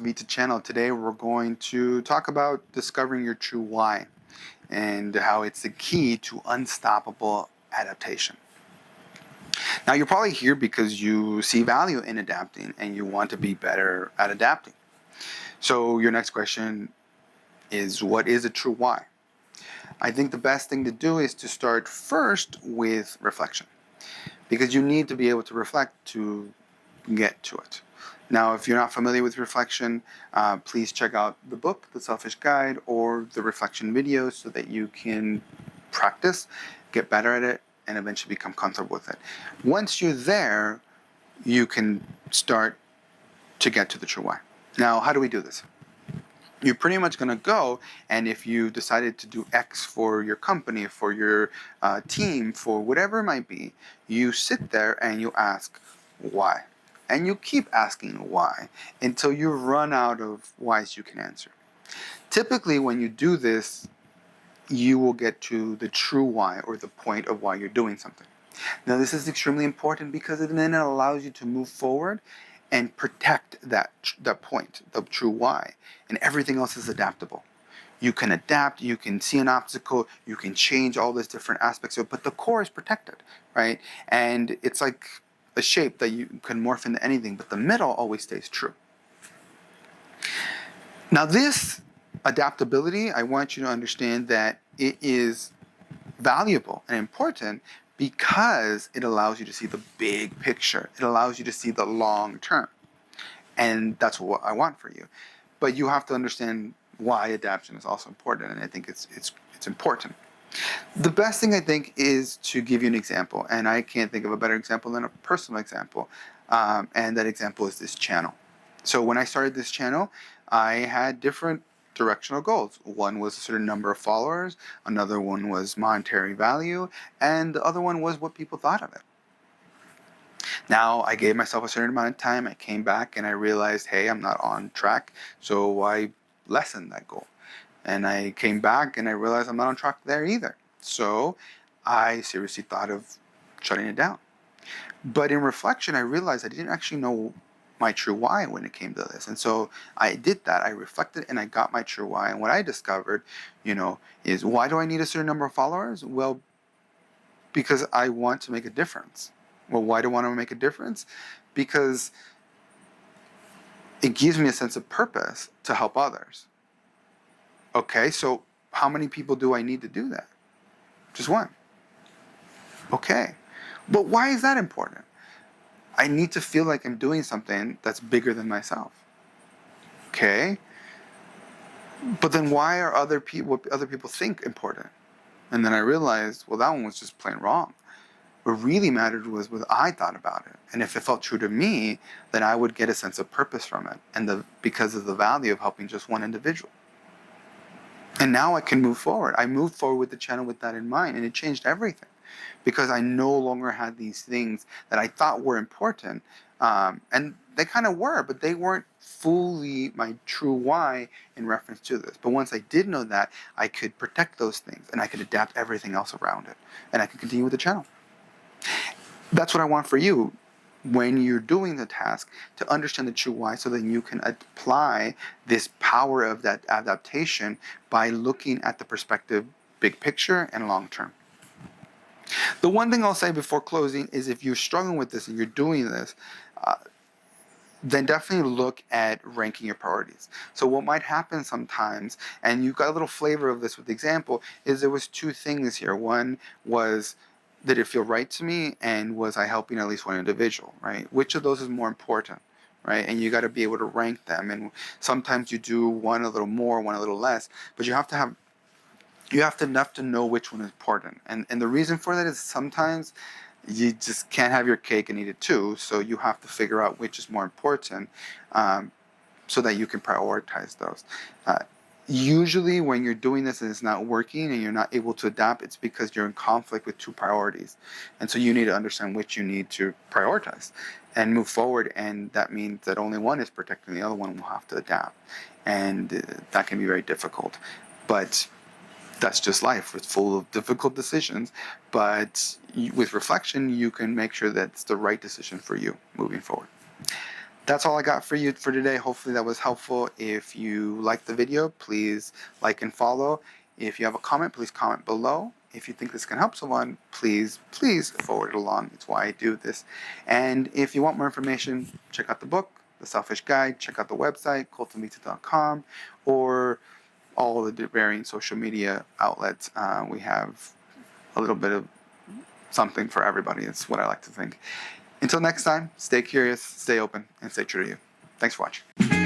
Vita channel. Today we're going to talk about discovering your true why and how it's the key to unstoppable adaptation. Now you're probably here because you see value in adapting and you want to be better at adapting. So your next question is, what is a true why? I think the best thing to do is to start first with reflection, because you need to be able to reflect to get to it. Now, if you're not familiar with reflection, please check out the book, The Selfish Guide, or the reflection videos so that you can practice, get better at it, and eventually become comfortable with it. Once you're there, you can start to get to the true why. Now, how do we do this? You're pretty much going to go, and if you decided to do X for your company, for your team, for whatever it might be, you sit there and you ask, why? And you keep asking why until you run out of whys you can answer. Typically, when you do this, you will get to the true why, or the point of why you're doing something. Now, this is extremely important because then it allows you to move forward and protect that point, the true why, and everything else is adaptable. You can adapt, you can see an obstacle, you can change all these different aspects of it, but the core is protected, right? And it's like a shape that you can morph into anything, but the middle always stays true. Now this adaptability, I want you to understand that it is valuable and important because it allows you to see the big picture. It allows you to see the long term. And that's what I want for you. But you have to understand why adaptation is also important, and I think it's important. The best thing, I think, is to give you an example, and I can't think of a better example than a personal example, and that example is this channel. So when I started this channel, I had different directional goals. One was a certain number of followers, another one was monetary value, and the other one was what people thought of it. Now, I gave myself a certain amount of time, I came back and I realized, hey, I'm not on track, so I lessened that goal. And I came back and I realized I'm not on track there either. So I seriously thought of shutting it down. But in reflection, I realized I didn't actually know my true why when it came to this. And so I did that. I reflected and I got my true why. And what I discovered, is, why do I need a certain number of followers? Well, because I want to make a difference. Well, why do I want to make a difference? Because it gives me a sense of purpose to help others. Okay, so how many people do I need to do that? Just one. Okay, but why is that important? I need to feel like I'm doing something that's bigger than myself. Okay, but then why are what other people think important? And then I realized, well, that one was just plain wrong. What really mattered was what I thought about it. And if it felt true to me, then I would get a sense of purpose from it, and because of the value of helping just one individual. And now I can move forward. I moved forward with the channel with that in mind, and it changed everything. Because I no longer had these things that I thought were important, and they kind of were, but they weren't fully my true why in reference to this. But once I did know that, I could protect those things, and I could adapt everything else around it, and I could continue with the channel. That's what I want for you when you're doing the task, to understand the true why, so that you can apply this power of that adaptation by looking at the perspective, big picture and long term. The one thing I'll say before closing is, if you're struggling with this and you're doing this, then definitely look at ranking your priorities. So what might happen sometimes, and you got a little flavor of this with the example, is there was two things here. One was, did it feel right to me, and was I helping at least one individual, right? Which of those is more important, right? And you got to be able to rank them. And sometimes you do one a little more, one a little less, but you have to know which one is important. And the reason for that is sometimes you just can't have your cake and eat it too. So you have to figure out which is more important, so that you can prioritize those. Usually when you're doing this and it's not working and you're not able to adapt, it's because you're in conflict with two priorities. And so you need to understand which you need to prioritize and move forward. And that means that only one is protected and the other one will have to adapt. And that can be very difficult. But that's just life. It's full of difficult decisions. But with reflection, you can make sure that's the right decision for you moving forward. That's all I got for you for today. Hopefully that was helpful. If you liked the video, please like and follow. If you have a comment, please comment below. If you think this can help someone, please forward it along. It's why I do this. And if you want more information, check out the book, The Selfish Guide. Check out the website, cultumvita.com, or all the varying social media outlets. We have a little bit of something for everybody. It's what I like to think. Until next time, stay curious, stay open, and stay true to you. Thanks for watching.